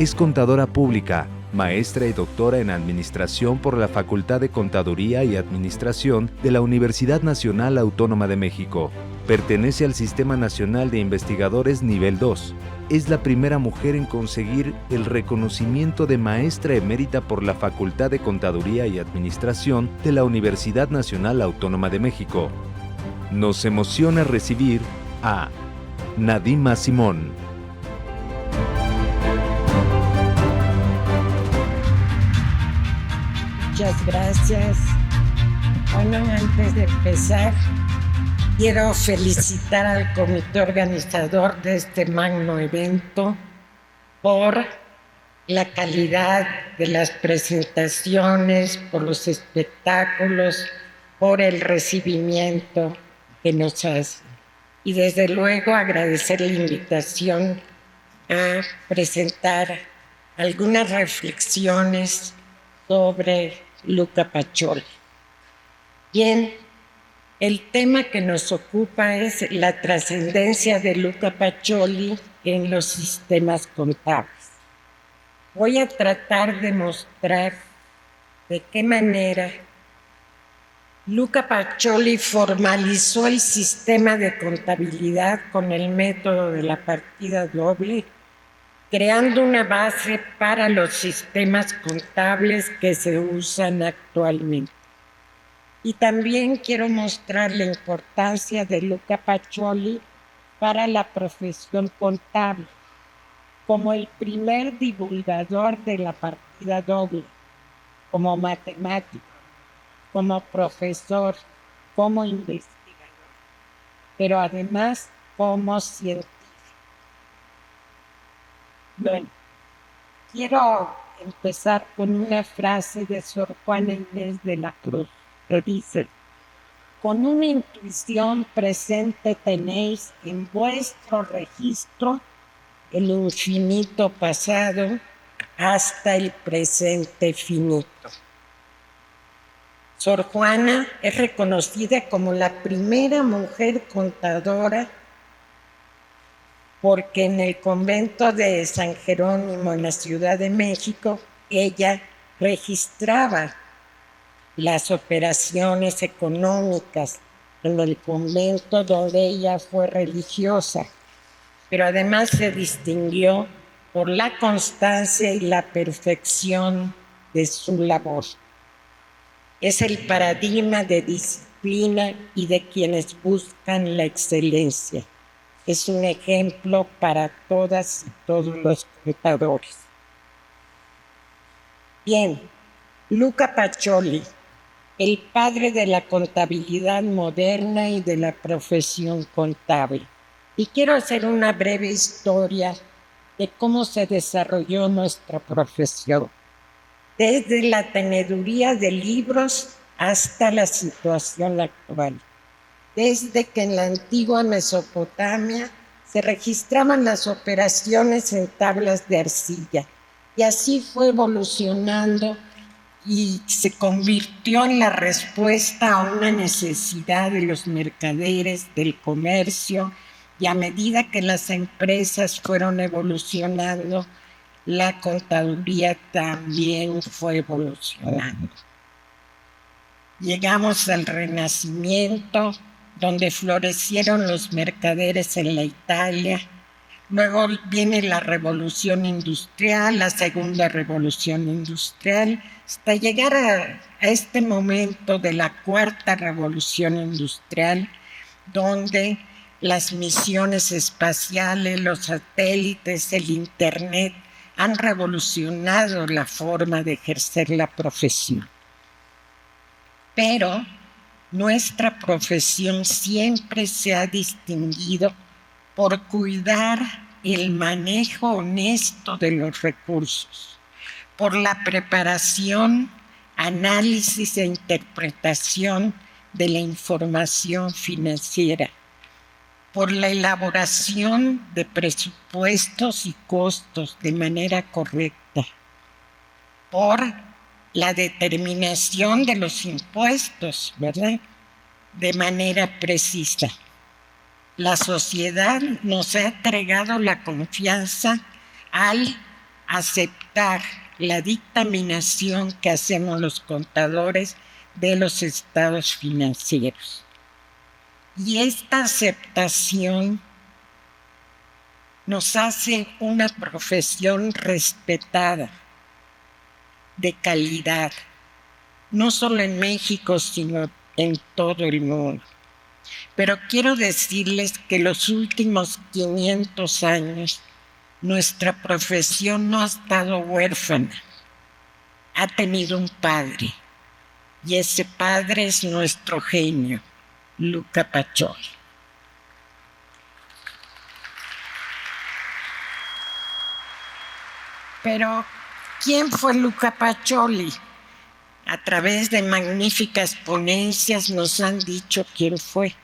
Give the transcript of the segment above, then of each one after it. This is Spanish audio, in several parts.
Es contadora pública, maestra y doctora en Administración por la Facultad de Contaduría y Administración de la Universidad Nacional Autónoma de México. Pertenece al Sistema Nacional de Investigadores Nivel 2. Es la primera mujer en conseguir el reconocimiento de maestra emérita por la Facultad de Contaduría y Administración de la Universidad Nacional Autónoma de México. Nos emociona recibir a Nadima Simón. Muchas gracias. Bueno, antes de empezar, quiero felicitar al comité organizador de este magno evento por la calidad de las presentaciones, por los espectáculos, por el recibimiento que nos hacen. Y desde luego agradecer la invitación a presentar algunas reflexiones sobre Luca Pacioli. Bien, el tema que nos ocupa es la trascendencia de Luca Pacioli en los sistemas contables. Voy a tratar de mostrar de qué manera Luca Pacioli formalizó el sistema de contabilidad con el método de la partida doble, creando una base para los sistemas contables que se usan actualmente. Y también quiero mostrar la importancia de Luca Pacioli para la profesión contable, como el primer divulgador de la partida doble, como matemático, como profesor, como investigador, pero además como científico. Bueno, quiero empezar con una frase de Sor Juana Inés de la Cruz, que dice: con una intuición presente tenéis en vuestro registro el infinito pasado hasta el presente finito. Sor Juana es reconocida como la primera mujer contadora porque en el convento de San Jerónimo en la Ciudad de México ella registraba las operaciones económicas en el convento donde ella fue religiosa, pero además se distinguió por la constancia y la perfección de su labor. Es el paradigma de disciplina y de quienes buscan la excelencia. Es un ejemplo para todas y todos los contadores. Bien, Luca Pacioli, el padre de la contabilidad moderna y de la profesión contable. Y quiero hacer una breve historia de cómo se desarrolló nuestra profesión, desde la teneduría de libros hasta la situación actual. Desde que en la antigua Mesopotamia se registraban las operaciones en tablas de arcilla, y así fue evolucionando y se convirtió en la respuesta a una necesidad de los mercaderes, del comercio, y a medida que las empresas fueron evolucionando, la contaduría también fue evolucionando. Llegamos al Renacimiento, donde florecieron los mercaderes en la Italia. Luego viene la Revolución Industrial, la Segunda Revolución Industrial, hasta llegar a este momento de la Cuarta Revolución Industrial, donde las misiones espaciales, los satélites, el Internet han revolucionado la forma de ejercer la profesión. Pero nuestra profesión siempre se ha distinguido por cuidar el manejo honesto de los recursos, por la preparación, análisis e interpretación de la información financiera, por la elaboración de presupuestos y costos de manera correcta, por la determinación de los impuestos, ¿verdad?, de manera precisa. La sociedad nos ha entregado la confianza al aceptar la dictaminación que hacemos los contadores de los estados financieros. Y esta aceptación nos hace una profesión respetada, de calidad, no solo en México, sino en todo el mundo. Pero quiero decirles que los últimos 500 años nuestra profesión no ha estado huérfana, ha tenido un padre, y ese padre es nuestro genio, Luca Pacioli. Pero, ¿quién fue Luca Pacioli? A través de magníficas ponencias nos han dicho quién fue.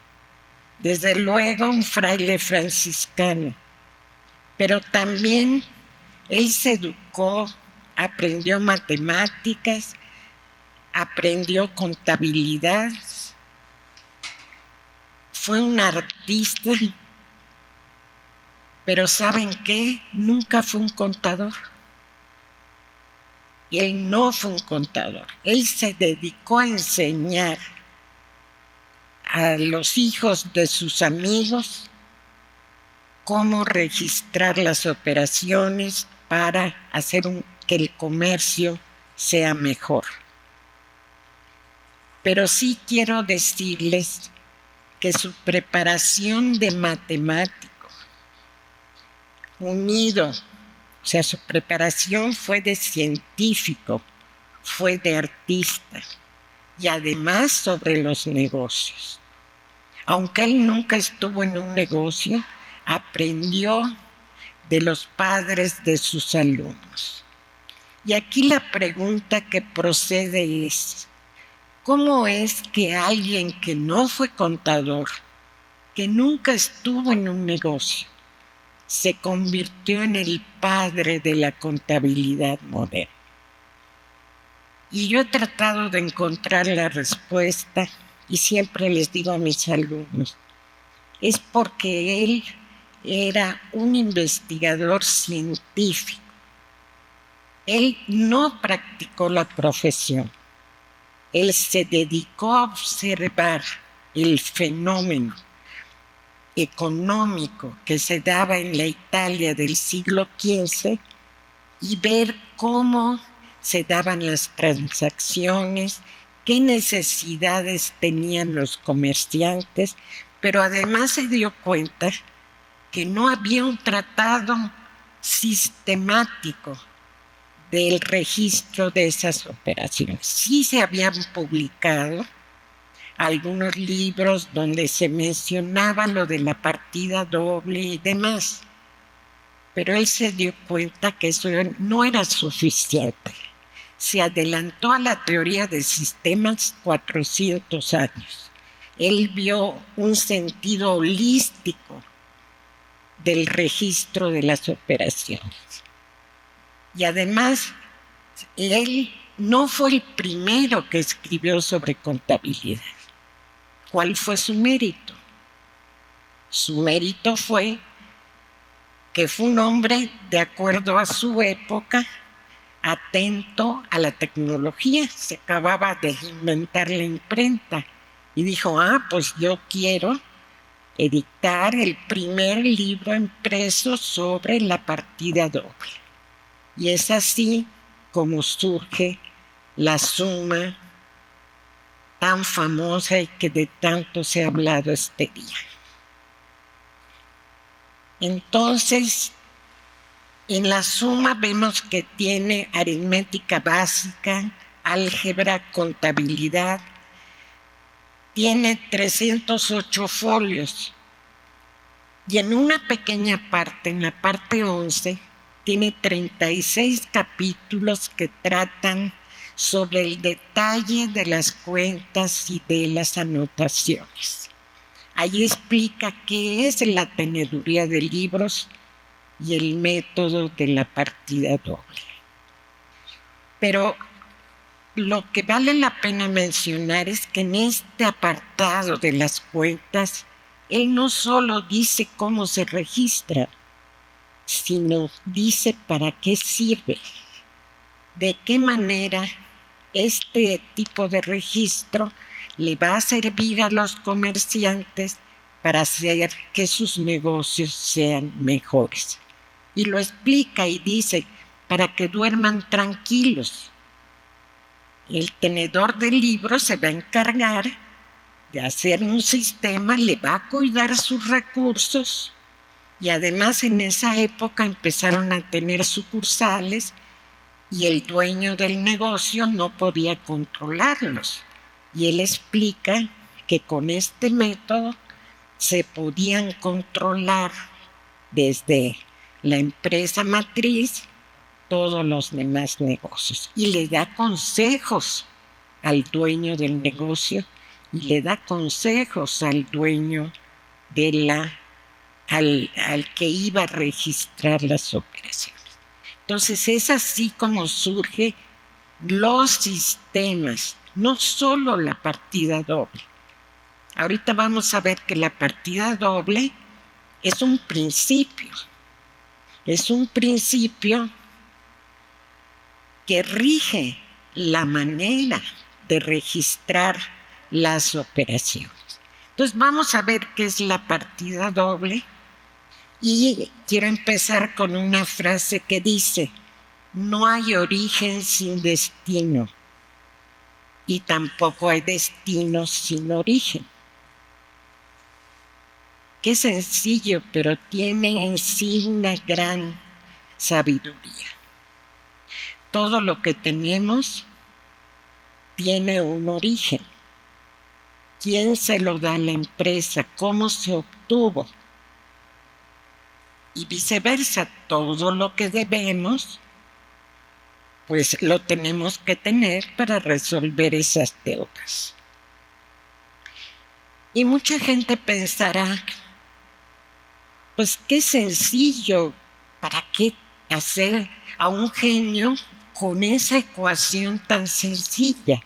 Desde luego un fraile franciscano, pero también él se educó, aprendió matemáticas, aprendió contabilidad, fue un artista, pero ¿saben qué? Nunca fue un contador. Él no fue un contador, él se dedicó a enseñar a los hijos de sus amigos cómo registrar las operaciones para hacer que el comercio sea mejor. Pero sí quiero decirles que su preparación de matemático, unido, o sea, su preparación fue de científico, fue de artista y además sobre los negocios. Aunque él nunca estuvo en un negocio, aprendió de los padres de sus alumnos. Y aquí la pregunta que procede es, ¿cómo es que alguien que no fue contador, que nunca estuvo en un negocio, se convirtió en el padre de la contabilidad moderna? Y yo he tratado de encontrar la respuesta y siempre les digo a mis alumnos, es porque él era un investigador científico. Él no practicó la profesión. Él se dedicó a observar el fenómeno económico que se daba en la Italia del siglo XV y ver cómo se daban las transacciones, qué necesidades tenían los comerciantes, pero además se dio cuenta que no había un tratado sistemático del registro de esas operaciones. Sí se habían publicado algunos libros donde se mencionaba lo de la partida doble y demás, pero él se dio cuenta que eso no era suficiente. Se adelantó a la teoría de sistemas 400 años. Él vio un sentido holístico del registro de las operaciones. Y además, él no fue el primero que escribió sobre contabilidad. ¿Cuál fue su mérito? Su mérito fue que fue un hombre, de acuerdo a su época, atento a la tecnología. Se acababa de inventar la imprenta y dijo, pues yo quiero editar el primer libro impreso sobre la partida doble. Y es así como surge la suma tan famosa y que de tanto se ha hablado este día. Entonces, en la suma vemos que tiene aritmética básica, álgebra, contabilidad. Tiene 308 folios. Y en una pequeña parte, en la parte 11, tiene 36 capítulos que tratan sobre el detalle de las cuentas y de las anotaciones. Ahí explica qué es la teneduría de libros y el método de la partida doble. Pero lo que vale la pena mencionar es que en este apartado de las cuentas, él no solo dice cómo se registra, sino dice para qué sirve, de qué manera este tipo de registro le va a servir a los comerciantes para hacer que sus negocios sean mejores. Y lo explica y dice, para que duerman tranquilos. El tenedor de libros se va a encargar de hacer un sistema, le va a cuidar sus recursos, y además en esa época empezaron a tener sucursales y el dueño del negocio no podía controlarlos. Y él explica que con este método se podían controlar desde la empresa matriz todos los demás negocios. Y le da consejos al dueño del negocio y le da consejos al dueño de al que iba a registrar las operaciones. Entonces es así como surgen los sistemas, no solo la partida doble. Ahorita vamos a ver que la partida doble es un principio que rige la manera de registrar las operaciones. Entonces vamos a ver qué es la partida doble y quiero empezar con una frase que dice: no hay origen sin destino y tampoco hay destino sin origen. Qué sencillo, pero tiene en sí una gran sabiduría. Todo lo que tenemos tiene un origen. ¿Quién se lo da a la empresa? ¿Cómo se obtuvo? Y viceversa, todo lo que debemos, pues lo tenemos que tener para resolver esas deudas. Y mucha gente pensará, pues qué sencillo, ¿para qué hacer a un genio con esa ecuación tan sencilla?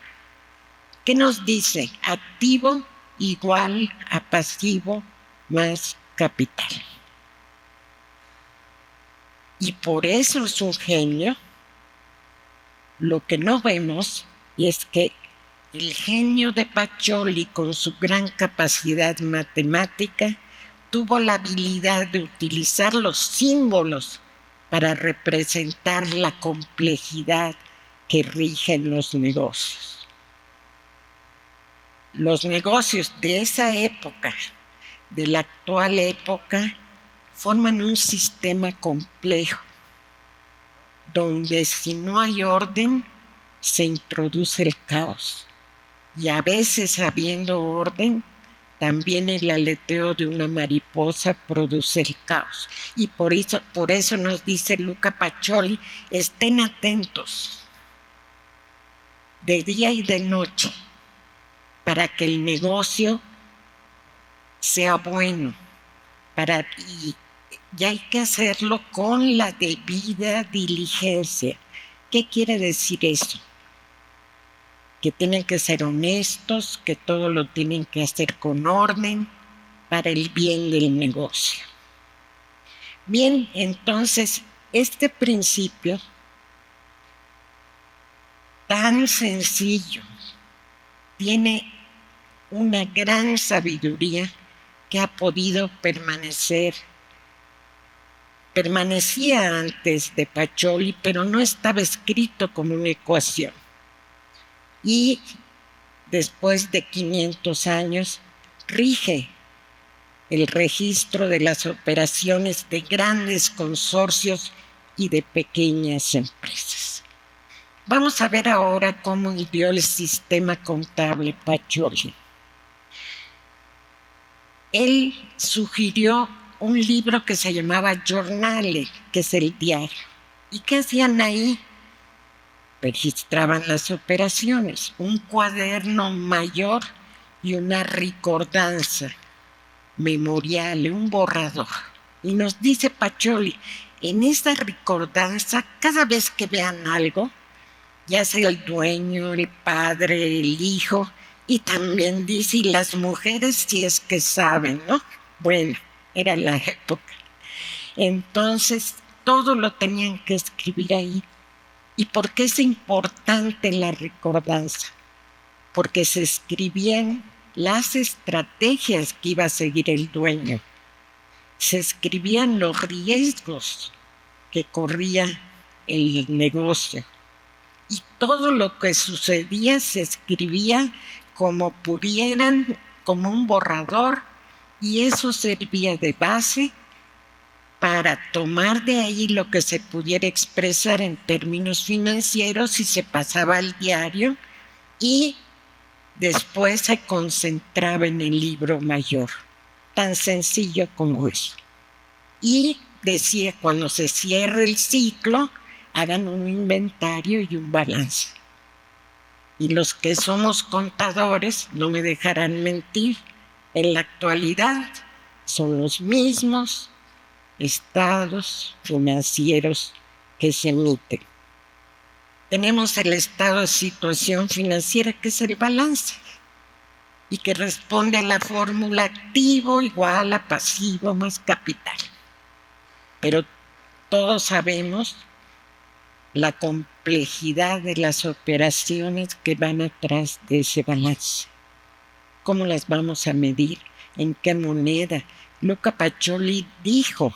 ¿Qué nos dice? Activo igual a pasivo más capital. Y por eso es un genio. Lo que no vemos es que el genio de Pacioli, con su gran capacidad matemática, tuvo la habilidad de utilizar los símbolos para representar la complejidad que rigen los negocios. Los negocios de esa época, de la actual época, forman un sistema complejo, donde si no hay orden, se introduce el caos. Y a veces, habiendo orden, también el aleteo de una mariposa produce el caos. Y por eso nos dice Luca Pacioli, estén atentos de día y de noche para que el negocio sea bueno. Y hay que hacerlo con la debida diligencia. ¿Qué quiere decir eso? Que tienen que ser honestos, que todo lo tienen que hacer con orden para el bien del negocio. Bien, entonces, este principio tan sencillo tiene una gran sabiduría que ha podido permanecía antes de Pacioli, pero no estaba escrito como una ecuación. Y después de 500 años rige el registro de las operaciones de grandes consorcios y de pequeñas empresas. Vamos a ver ahora cómo ideó el sistema contable Pacioli. Él sugirió un libro que se llamaba Giornale, que es el diario. ¿Y qué hacían ahí? Registraban las operaciones, un cuaderno mayor y una ricordanza memorial, un borrador. Y nos dice Pacioli, en esa ricordanza, cada vez que vean algo, ya sea el dueño, el padre, el hijo, y también dice, y las mujeres si es que saben, ¿no? Bueno, era la época. Entonces, todo lo tenían que escribir ahí. ¿Y por qué es importante la recordanza? Porque se escribían las estrategias que iba a seguir el dueño. Se escribían los riesgos que corría el negocio. Y todo lo que sucedía se escribía como pudieran, como un borrador, y eso servía de base para tomar de ahí lo que se pudiera expresar en términos financieros y se pasaba al diario y después se concentraba en el libro mayor. Tan sencillo como eso. Y decía, cuando se cierre el ciclo, hagan un inventario y un balance. Y los que somos contadores no me dejarán mentir. En la actualidad son los mismos estados financieros que se emiten. Tenemos el estado de situación financiera, que es el balance, y que responde a la fórmula activo igual a pasivo más capital. Pero todos sabemos la complejidad de las operaciones que van atrás de ese balance. ¿Cómo las vamos a medir? ¿En qué moneda? Luca Pacioli dijo,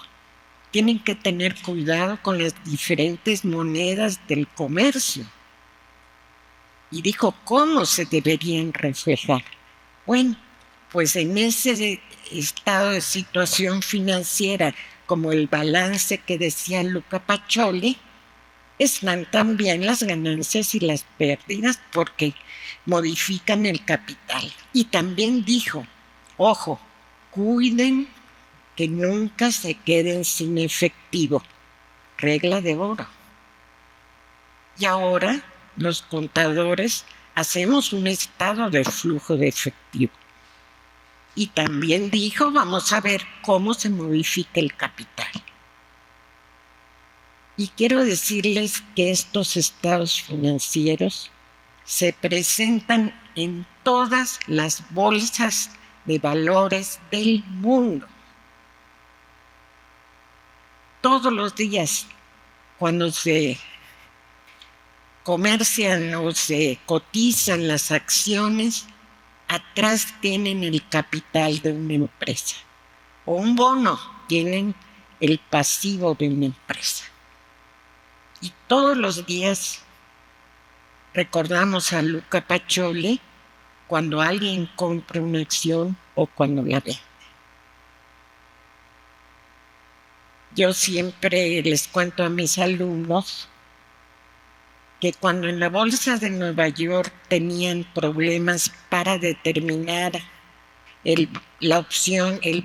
tienen que tener cuidado con las diferentes monedas del comercio. Y dijo cómo se deberían reflejar. Bueno, pues en ese estado de situación financiera, como el balance que decía Luca Pacioli, están también las ganancias y las pérdidas porque modifican el capital. Y también dijo, ojo, cuiden que nunca se queden sin efectivo. Regla de oro. Y ahora los contadores hacemos un estado de flujo de efectivo. Y también dijo, vamos a ver cómo se modifica el capital. Y quiero decirles que estos estados financieros se presentan en todas las bolsas de valores del mundo. Todos los días, cuando se comercian o se cotizan las acciones, atrás tienen el capital de una empresa. O un bono, tienen el pasivo de una empresa. Y todos los días recordamos a Luca Pacioli cuando alguien compra una acción o cuando la vende. Yo siempre les cuento a mis alumnos que cuando en la bolsa de Nueva York tenían problemas para determinar el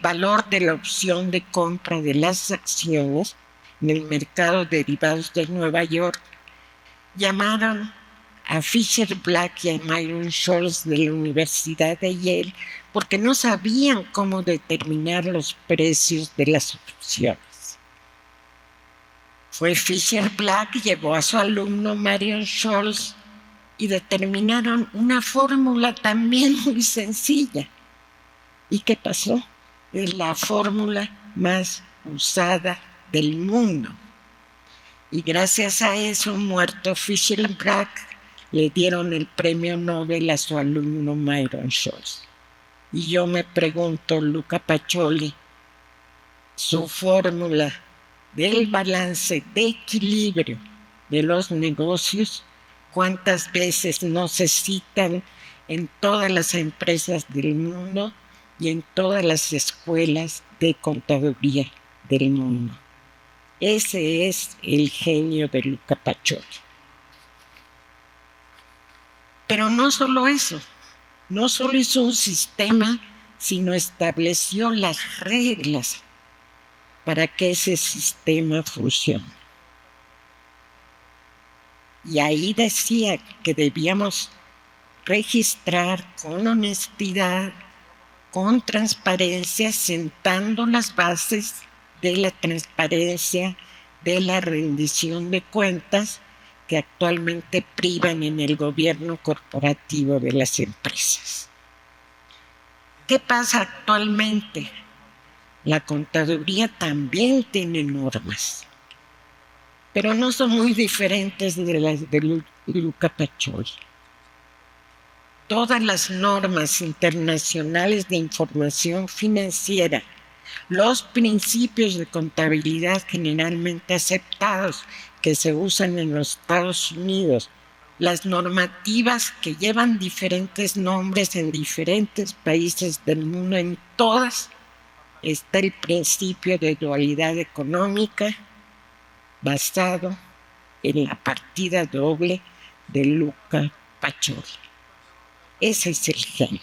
valor de la opción de compra de las acciones en el mercado de derivados de Nueva York, llamaron a Fisher Black y a Myron Scholes de la Universidad de Yale porque no sabían cómo determinar los precios de las opciones. Fue Fisher Black, llevó a su alumno Myron Scholes y determinaron una fórmula también muy sencilla. ¿Y qué pasó? Es la fórmula más usada del mundo. Y gracias a eso, muerto Fisher Black, le dieron el premio Nobel a su alumno Myron Scholes. Y yo me pregunto, Luca Pacioli, su fórmula del balance de equilibrio de los negocios, ¿cuántas veces no se citan en todas las empresas del mundo y en todas las escuelas de contaduría del mundo? Ese es el genio de Luca Pacioli. Pero no solo eso, no solo hizo un sistema, sino estableció las reglas para que ese sistema funcione. Y ahí decía que debíamos registrar con honestidad, con transparencia, sentando las bases de la transparencia, de la rendición de cuentas que actualmente privan en el gobierno corporativo de las empresas. ¿Qué pasa actualmente? La contaduría también tiene normas, pero no son muy diferentes de las de Luca Pacioli. Todas las normas internacionales de información financiera, los principios de contabilidad generalmente aceptados que se usan en los Estados Unidos, las normativas que llevan diferentes nombres en diferentes países del mundo, en todas está el principio de dualidad económica basado en la partida doble de Luca Pacioli. Ese es el genio.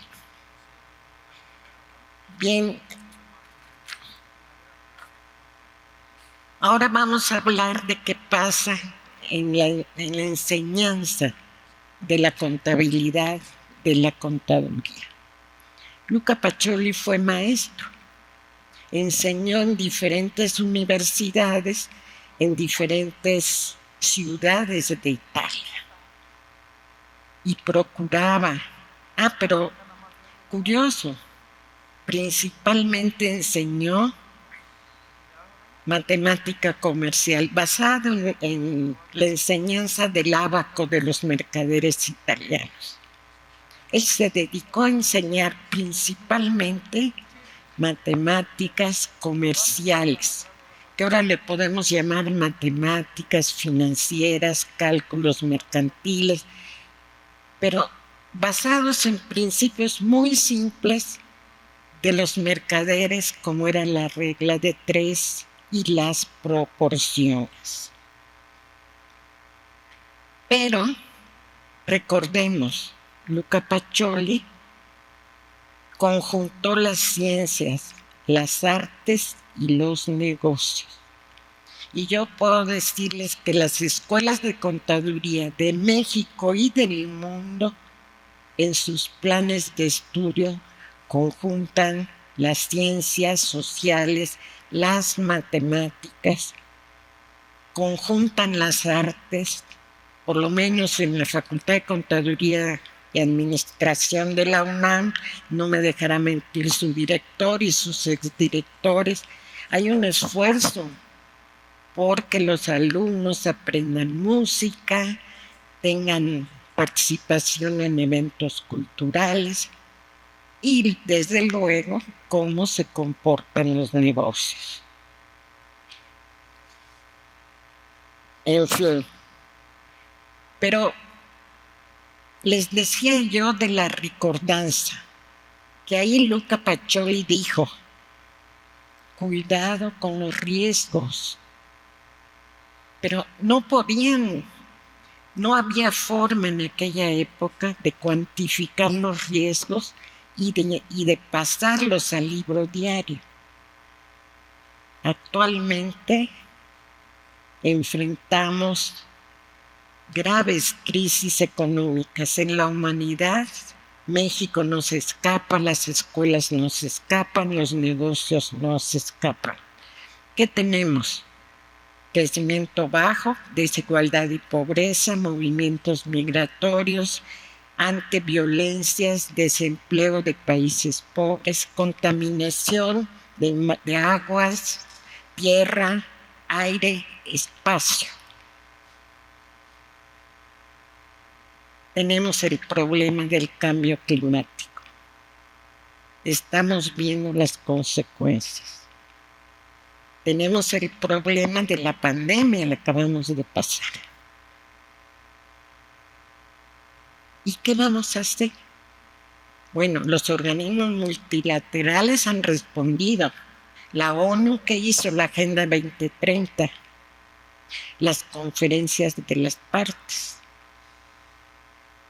Bien, ahora vamos a hablar de qué pasa en la enseñanza de la contabilidad, de la contaduría. Luca Pacioli fue maestro, enseñó en diferentes universidades, en diferentes ciudades de Italia y procuraba, pero curioso, principalmente enseñó matemática comercial basada en la enseñanza del ábaco de los mercaderes italianos. Él se dedicó a enseñar principalmente matemáticas comerciales, que ahora le podemos llamar matemáticas financieras, cálculos mercantiles, pero basados en principios muy simples de los mercaderes, como era la regla de 3 y las proporciones. Pero recordemos, Luca Pacioli conjuntó las ciencias, las artes y los negocios. Y yo puedo decirles que las escuelas de contaduría de México y del mundo, en sus planes de estudio, conjuntan las ciencias sociales, las matemáticas, conjuntan las artes, por lo menos en la Facultad de Contaduría y Administración de la UNAM, no me dejará mentir su director y sus exdirectores. Hay un esfuerzo porque los alumnos aprendan música, tengan participación en eventos culturales y, desde luego, cómo se comportan los negocios. En fin, pero les decía yo de la ricordanza, que ahí Luca Pacioli dijo, cuidado con los riesgos, pero no había forma en aquella época de cuantificar los riesgos y de pasarlos al libro diario. Actualmente enfrentamos graves crisis económicas en la humanidad. México no se escapa, las escuelas no se escapan, los negocios no se escapan. ¿Qué tenemos? Crecimiento bajo, desigualdad y pobreza, movimientos migratorios, antiviolencias, desempleo de países pobres, contaminación de aguas, tierra, aire, espacio. Tenemos el problema del cambio climático. Estamos viendo las consecuencias. Tenemos el problema de la pandemia, la acabamos de pasar. ¿Y qué vamos a hacer? Bueno, los organismos multilaterales han respondido. La ONU, que hizo la Agenda 2030, las conferencias de las partes.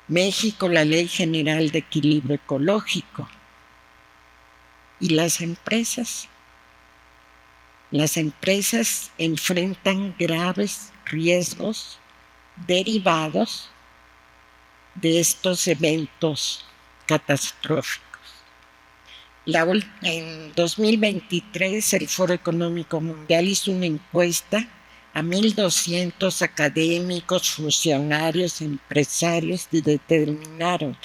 México, la Ley General de Equilibrio Ecológico. ¿Y las empresas? Las empresas enfrentan graves riesgos derivados de estos eventos catastróficos. En 2023, el Foro Económico Mundial hizo una encuesta a 1,200 académicos, funcionarios, empresarios, y determinaron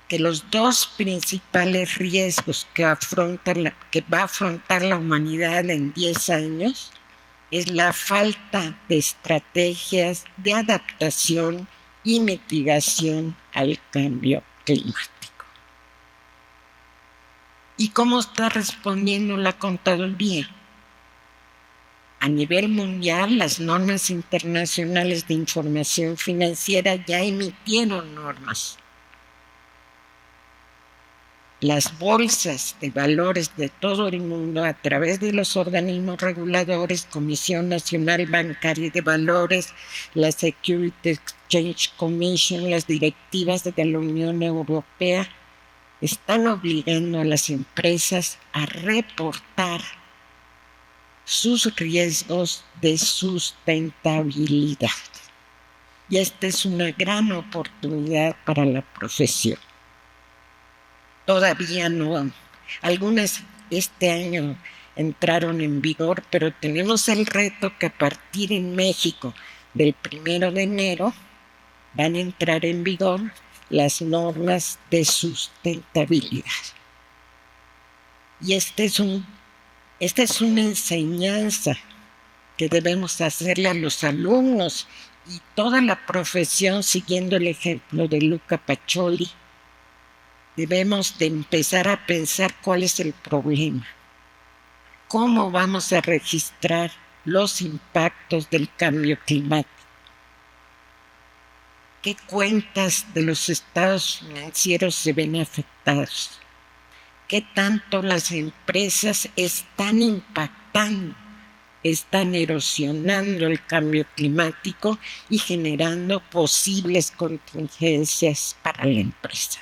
que los dos principales riesgos que va a afrontar la humanidad en 10 años es la falta de estrategias de adaptación y mitigación al cambio climático. ¿Y cómo está respondiendo la contaduría? A nivel mundial, las normas internacionales de información financiera ya emitieron normas. Las bolsas de valores de todo el mundo, a través de los organismos reguladores, Comisión Nacional Bancaria de Valores, la Securities Exchange Commission, las directivas de la Unión Europea, están obligando a las empresas a reportar sus riesgos de sustentabilidad. Y esta es una gran oportunidad para la profesión. Todavía no, algunas este año entraron en vigor, pero tenemos el reto que a partir en México del 1 de enero van a entrar en vigor las normas de sustentabilidad. Y esta es una enseñanza que debemos hacerle a los alumnos y toda la profesión, siguiendo el ejemplo de Luca Pacioli. Debemos de empezar a pensar cuál es el problema. ¿Cómo vamos a registrar los impactos del cambio climático? ¿Qué cuentas de los estados financieros se ven afectados? ¿Qué tanto las empresas están impactando, están erosionando el cambio climático y generando posibles contingencias para la empresa?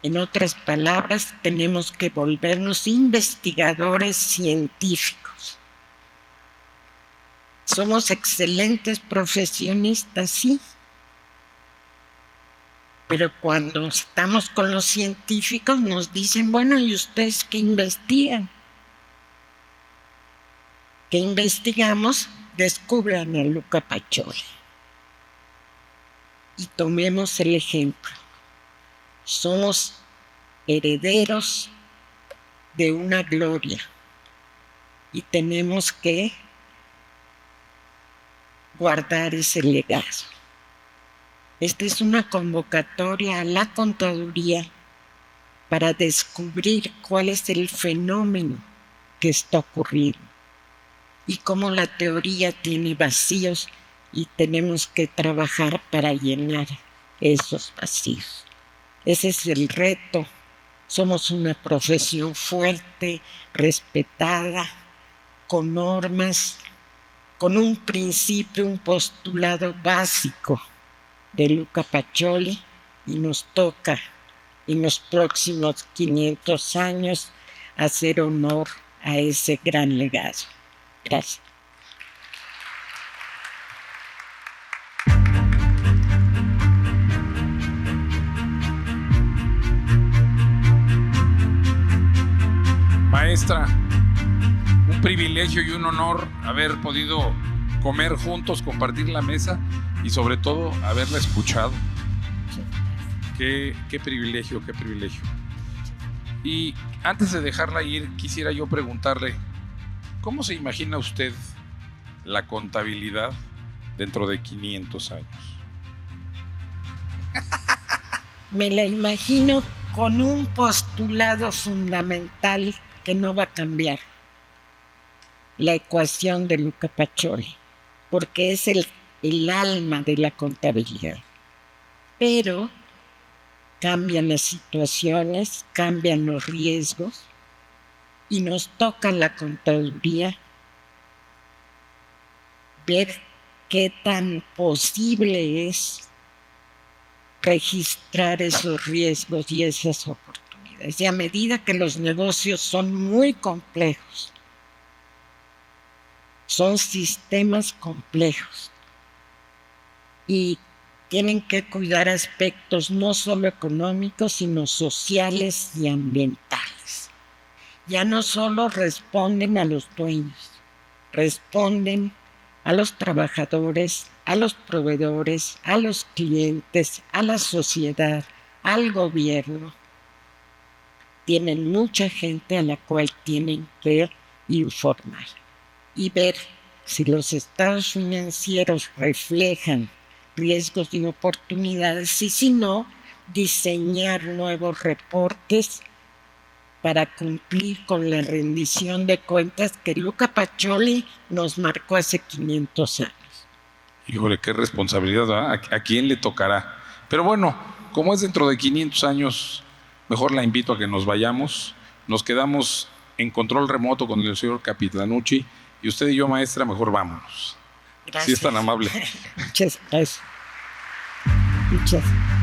En otras palabras, tenemos que volvernos investigadores científicos. Somos excelentes profesionistas, sí, pero cuando estamos con los científicos nos dicen, bueno, ¿y ustedes qué investigan? ¿Qué investigamos? Descubran a Luca Pacioli. Y tomemos el ejemplo. Somos herederos de una gloria y tenemos que guardar ese legado. Esta es una convocatoria a la contaduría para descubrir cuál es el fenómeno que está ocurriendo y cómo la teoría tiene vacíos y tenemos que trabajar para llenar esos vacíos. Ese es el reto. Somos una profesión fuerte, respetada, con normas, con un principio, un postulado básico de Luca Pacioli, y nos toca en los próximos 500 años hacer honor a ese gran legado. Gracias. Maestra, un privilegio y un honor haber podido comer juntos, compartir la mesa y sobre todo haberla escuchado. Qué privilegio, qué privilegio. Y antes de dejarla ir, quisiera yo preguntarle, ¿cómo se imagina usted la contabilidad dentro de 500 años? Me la imagino con un postulado fundamental que no va a cambiar: la ecuación de Luca Pacioli, porque es el alma de la contabilidad. Pero cambian las situaciones, cambian los riesgos y nos toca a la contaduría ver qué tan posible es registrar esos riesgos y esas oportunidades. Y a medida que los negocios son muy complejos, son sistemas complejos y tienen que cuidar aspectos no solo económicos, sino sociales y ambientales. Ya no solo responden a los dueños, responden a los trabajadores, a los proveedores, a los clientes, a la sociedad, al gobierno. Tienen mucha gente a la cual tienen que informar y ver si los estados financieros reflejan riesgos y oportunidades y si no, diseñar nuevos reportes para cumplir con la rendición de cuentas que Luca Pacioli nos marcó hace 500 años. Híjole, qué responsabilidad, ¿verdad? ¿A quién le tocará? Pero bueno, como es dentro de 500 años, mejor la invito a que nos vayamos. Nos quedamos en control remoto con el señor Capitanucci y usted y yo, maestra, mejor vámonos. Gracias. Si es tan amable. Muchas gracias. Muchas gracias.